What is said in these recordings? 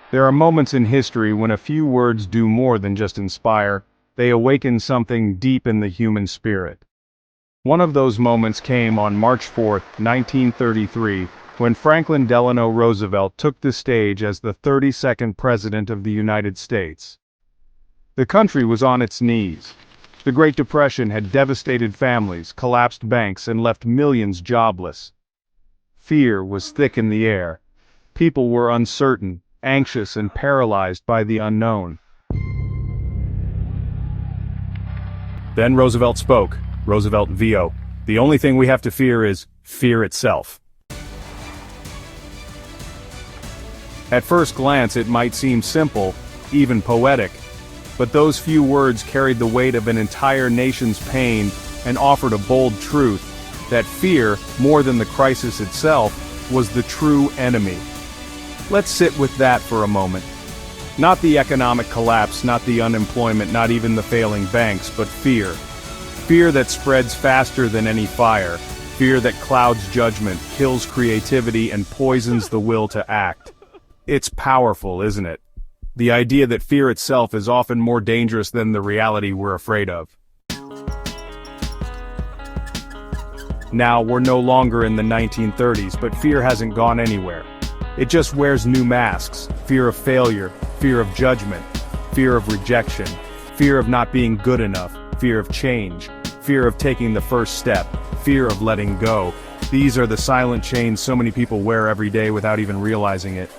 There are moments in history when a few words do more than just inspire, they awaken something deep in the human spirit. One of those moments came on March 4, 1933, when Franklin Delano Roosevelt took the stage as the 32nd President of the United States. The country was on its knees. The Great Depression had devastated families, collapsed banks, and left millions jobless. Fear was thick in the air. People were uncertain, anxious, and paralyzed by the unknown. Then Roosevelt spoke. Roosevelt VO. The only thing we have to fear is fear itself. At first glance it might seem simple, even poetic, but those few words carried the weight of an entire nation's pain and offered a bold truth, that fear, more than the crisis itself, was the true enemy. Let's sit with that for a moment. Not the economic collapse, not the unemployment, not even the failing banks, but fear. Fear that spreads faster than any fire. Fear that clouds judgment, kills creativity, and poisons the will to act. It's powerful, isn't it? The idea that fear itself is often more dangerous than the reality we're afraid of. Now, we're no longer in the 1930s, but fear hasn't gone anywhere. It just wears new masks. Fear of failure, fear of judgment, fear of rejection, fear of not being good enough, fear of change, fear of taking the first step, fear of letting go. These are the silent chains so many people wear every day without even realizing it.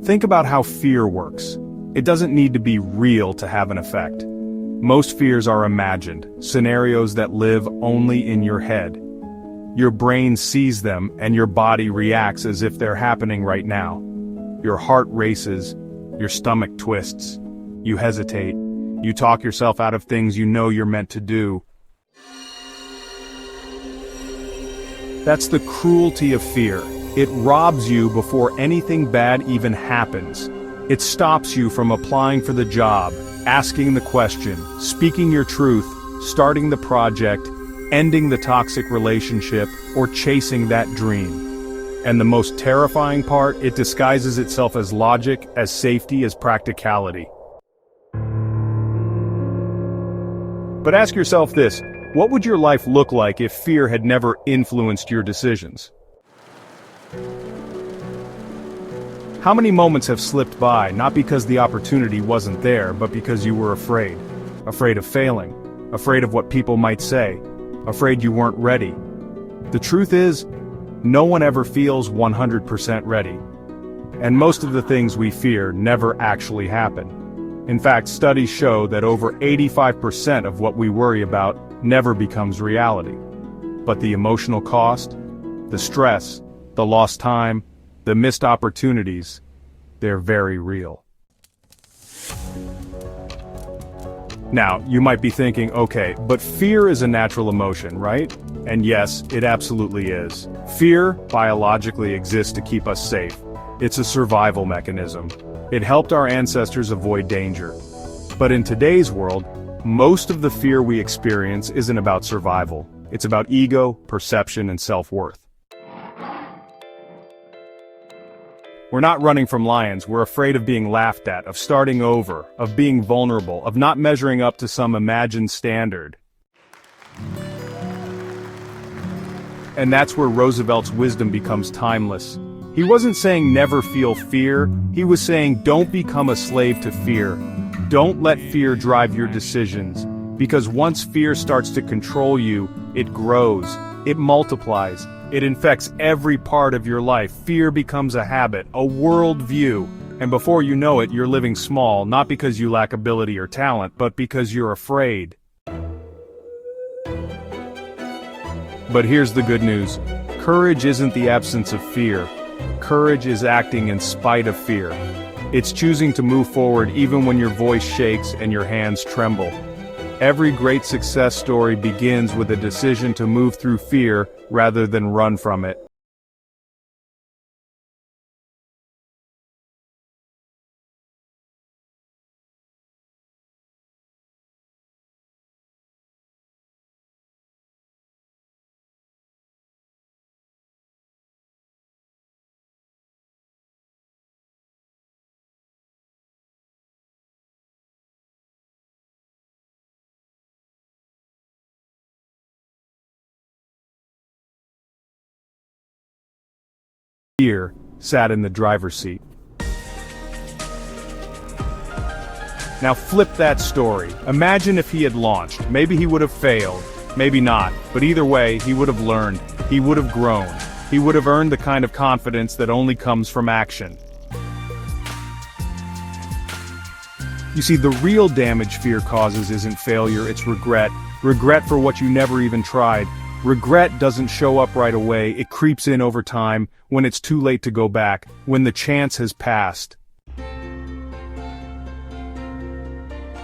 Think about how fear works. It doesn't need to be real to have an effect. Most fears are imagined, scenarios that live only in your head. Your brain sees them and your body reacts as if they're happening right now. Your heart races, your stomach twists, you hesitate, you talk yourself out of things you know you're meant to do. That's the cruelty of fear. It robs you before anything bad even happens. It stops you from applying for the job, asking the question, speaking your truth, starting the project, ending the toxic relationship, or chasing that dream. And the most terrifying part, it disguises itself as logic, as safety, as practicality. But ask yourself this, what would your life look like if fear had never influenced your decisions? How many moments have slipped by, not because the opportunity wasn't there, but because you were afraid? Afraid of failing, afraid of what people might say, afraid you weren't ready. The truth is, no one ever feels 100% ready. And most of the things we fear never actually happen. In fact, studies show that over 85% of what we worry about never becomes reality. But the emotional cost, the stress, the lost time, the missed opportunities, they're very real. Now, you might be thinking, okay, but fear is a natural emotion, right? And yes, it absolutely is. Fear biologically exists to keep us safe. It's a survival mechanism. It helped our ancestors avoid danger. But in today's world, most of the fear we experience isn't about survival. It's about ego, perception, and self-worth. We're not running from lions, we're afraid of being laughed at, of starting over, of being vulnerable, of not measuring up to some imagined standard. And that's where Roosevelt's wisdom becomes timeless. He wasn't saying never feel fear, he was saying don't become a slave to fear. Don't let fear drive your decisions, because once fear starts to control you, it grows, it multiplies. It infects every part of your life. Fear becomes a habit, a worldview, and before you know it, you're living small, not because you lack ability or talent, but because you're afraid. But here's the good news. Courage isn't the absence of fear. Courage is acting in spite of fear. It's choosing to move forward even when your voice shakes and your hands tremble. Every great success story begins with a decision to move through fear rather than run from it. Fear sat in the driver's seat. Now flip that story. Imagine if he had launched. Maybe he would have failed, maybe not, but either way, he would have learned, he would have grown, he would have earned the kind of confidence that only comes from action. You see, the real damage fear causes isn't failure, it's regret. Regret for what you never even tried. Regret doesn't show up right away, it creeps in over time, when it's too late to go back, when the chance has passed.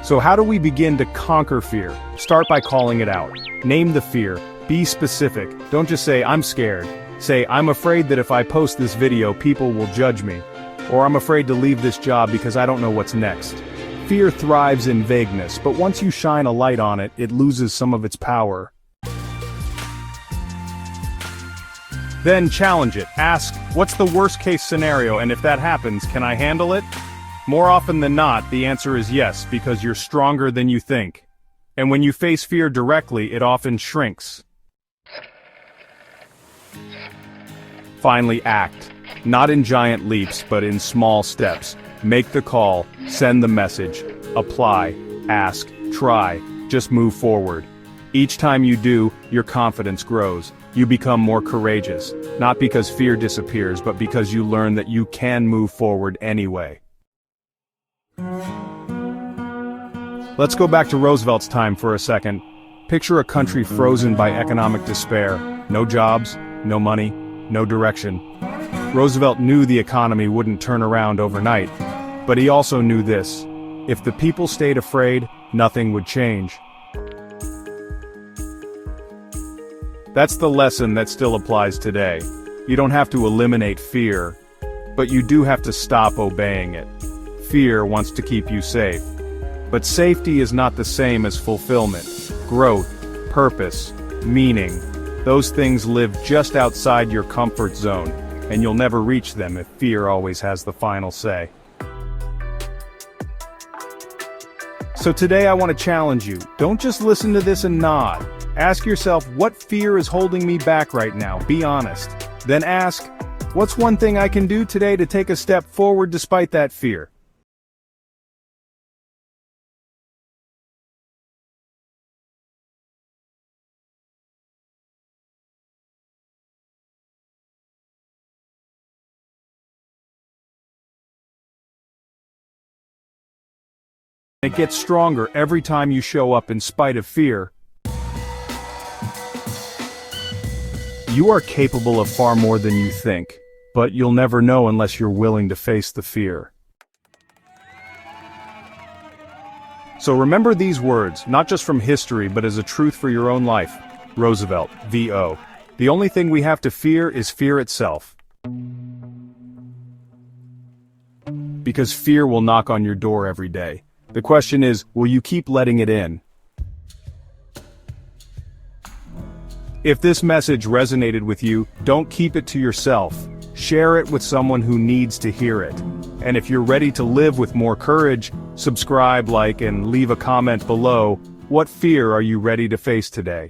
So how do we begin to conquer fear? Start by calling it out. Name the fear. Be specific. Don't just say, I'm scared. Say, I'm afraid that if I post this video, people will judge me. Or I'm afraid to leave this job because I don't know what's next. Fear thrives in vagueness, but once you shine a light on it, it loses some of its power. Then challenge it. Ask, what's the worst case scenario, and if that happens, can I handle it? More often than not, the answer is yes, because you're stronger than you think. And when you face fear directly, it often shrinks. Finally, act. Not in giant leaps, but in small steps. Make the call, send the message, apply, ask, try, just move forward. Each time you do, your confidence grows. You become more courageous, not because fear disappears, but because you learn that you can move forward anyway. Let's go back to Roosevelt's time for a second. Picture a country frozen by economic despair. No jobs, no money, no direction. Roosevelt knew the economy wouldn't turn around overnight, but he also knew this. If the people stayed afraid, nothing would change. That's the lesson that still applies today. You don't have to eliminate fear, but you do have to stop obeying it. Fear wants to keep you safe. But safety is not the same as fulfillment. Growth, purpose, meaning. Those things live just outside your comfort zone, and you'll never reach them if fear always has the final say. So today I want to challenge you. Don't just listen to this and nod. Ask yourself, what fear is holding me back right now? Be honest. Then ask, what's one thing I can do today to take a step forward despite that fear? It gets stronger every time you show up in spite of fear. You are capable of far more than you think, but you'll never know unless you're willing to face the fear. So remember these words, not just from history, but as a truth for your own life. Roosevelt, V.O. The only thing we have to fear is fear itself. Because fear will knock on your door every day. The question is, will you keep letting it in? If this message resonated with you, don't keep it to yourself. Share it with someone who needs to hear it. And if you're ready to live with more courage, subscribe, like, and leave a comment below. What fear are you ready to face today?